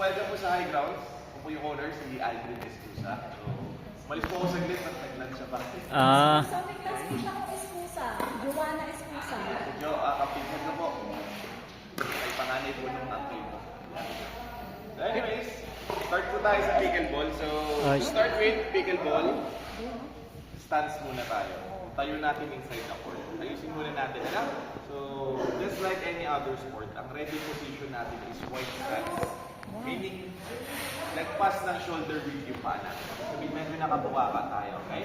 welcome po sa High Grounds. Ako po yung owner, si Aldrin Escusa. So, malis po ako saglit at nag-lunch siya back. So, may classmate ako Escusa. Joanna Escusa. Medyo kapitid na po. Ay panganay po nung angkin ko. So anyways, start po tayo sa pickleball. So, to start with pickleball, stance muna tayo. Tayo natin inside the court. Ayusin muna natin. So, just like any other sport, ang ready position natin is wide stance. Meaning, nagpas ng shoulder width yung paa natin. Sabihin medyo nakabuka ka tayo, okay?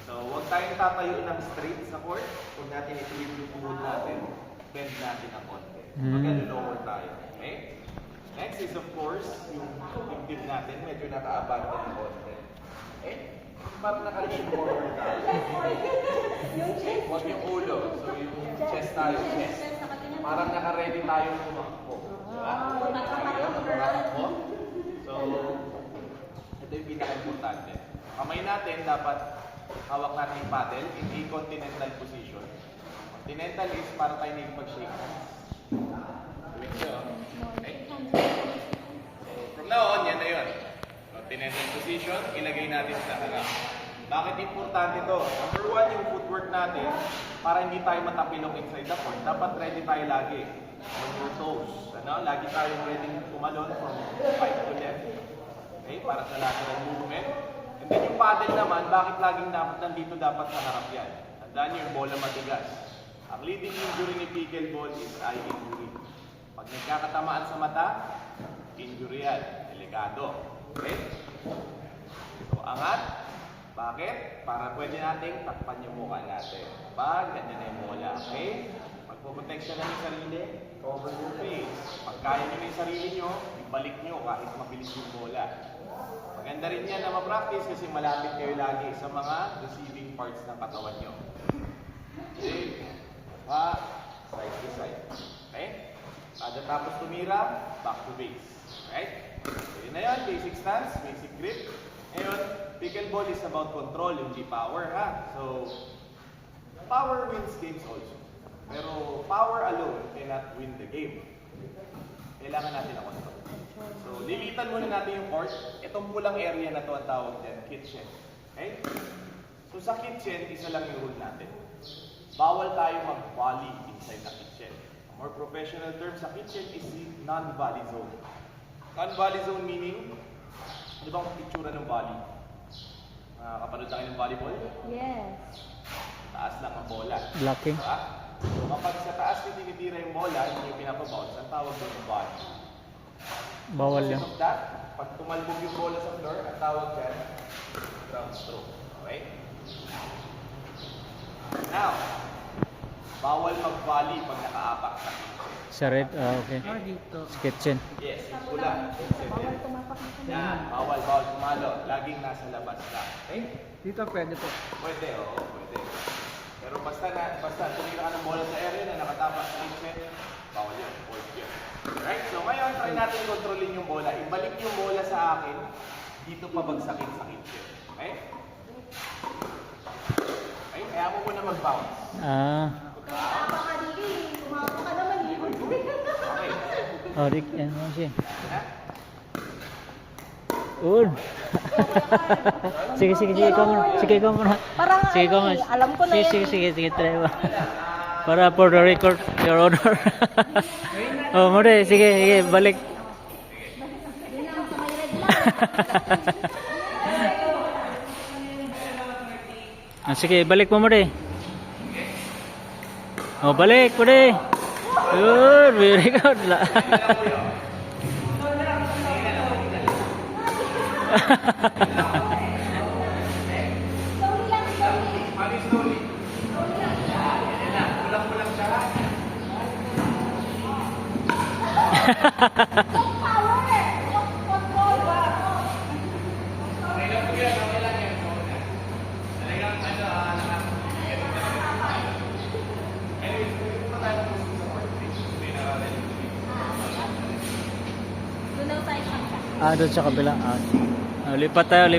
So, huwag tayong tatayo ng straight sa court. Huwag natin ituloy yung tuhod natin. Bend natin ang konti. Mag-lower tayo, okay? Next is of course, yung dibdib natin. Medyo naka-abante ng konti. Okay? Parang naka-lean forward tayo. Huwag yung ulo. So, yung chest tayo, chest. Parang naka-ready tayo tumakbo. Diba? Tumakbo. So, ito yung pinaka-importante. Kamay natin, dapat hawak natin yung paddle in a continental position. Continental is para tayo nagpag-shake hands. Okay? So, from now on, yan na yun. Continental position, ilagay natin sa harap. Bakit importante ito? Number one, yung footwork natin, para hindi tayo matapilok inside the court, dapat ready tayo lagi. On your toes. Ano? Lagi tayong ready kumalon from right to left. Okay? Para sa lateral movement. And then yung paddle naman, bakit laging nandito dapat sa harap yan? Tandaan nyo yung bola matigas. Ang leading injury ni pickleball is eye injury. Pag nagkakatamaan sa mata, injury yan. Delikado. Okay? So, angat. Bakit? Para pwede nating takpan yung mukha natin. Pag ganyan na yung bola. Okay? Magpo-protection na yung sarili, cover your face. Pag kaya nyo na yung sarili nyo, ibalik nyo kahit mabilis yung bola. Maganda rin yan na ma-practice kasi malapit kayo lagi sa mga receiving parts ng katawan nyo. Okay? Side to side. Okay? Kada tapos tumira, back to base. Right? So yun na yan, basic stance, basic grip. Ngayon, pickleball is about control, hindi power ha. So, power wins games also. Pero power alone cannot win the game. Kailangan natin ang control. So, lilitan muna natin yung court. Itong pulang area na to ang tawag dyan, kitchen. Okay? So, sa kitchen, isa lang yung rule natin. Bawal tayo mag-volley inside the kitchen. A more professional term sa kitchen is the non-volley zone. Non-volley zone meaning, ano bang picture ng volley? Kapanood tayo ng volleyball? Yes. Taas lang ang bola. Blocking. Diba? So, kapag sa taas tinitira yung bola, hindi yung pinapabounce, ang tawag doon yung volley. Bawal yan. Of that, pag tumalbog yung bola sa floor, ang tawag dyan, ground stroke. Okay? Now, bawal mag-volley pag nakaapak sa kitchen. Sa red, okay. Sa kitchen. Yes, yung pula. Bawal tumapak na kami. Yan, bawal kumalo. Laging nasa labas ka. Okay? Dito pwede po. Pwede, oo, pwede. Pero basta tumira ka ng bola sa area na nakatapak sa kitchen, bawal yun, hold yun. Alright, so ngayon, try natin kontrolin yung bola. Ibalik yung bola sa akin, dito pabagsakin sa kitchen. Okay? Okay, kaya mo muna mag-bounce. Tama ka dili. Kumapa ka naman. Okay. Oh, Rick, yan mo siya. Ha? Sige, ikaw muna. Ikaw muna. Parang Sige, ikaw muna. alam ko na yan. Sige, try mo. Para for the record, your honor. Oh, muna, sige, balik. Sige, balik mo muna. Oh, balik, muna. Good, very good. Slowly. Kulang siya. Doon sa kabila. Lipat tayo.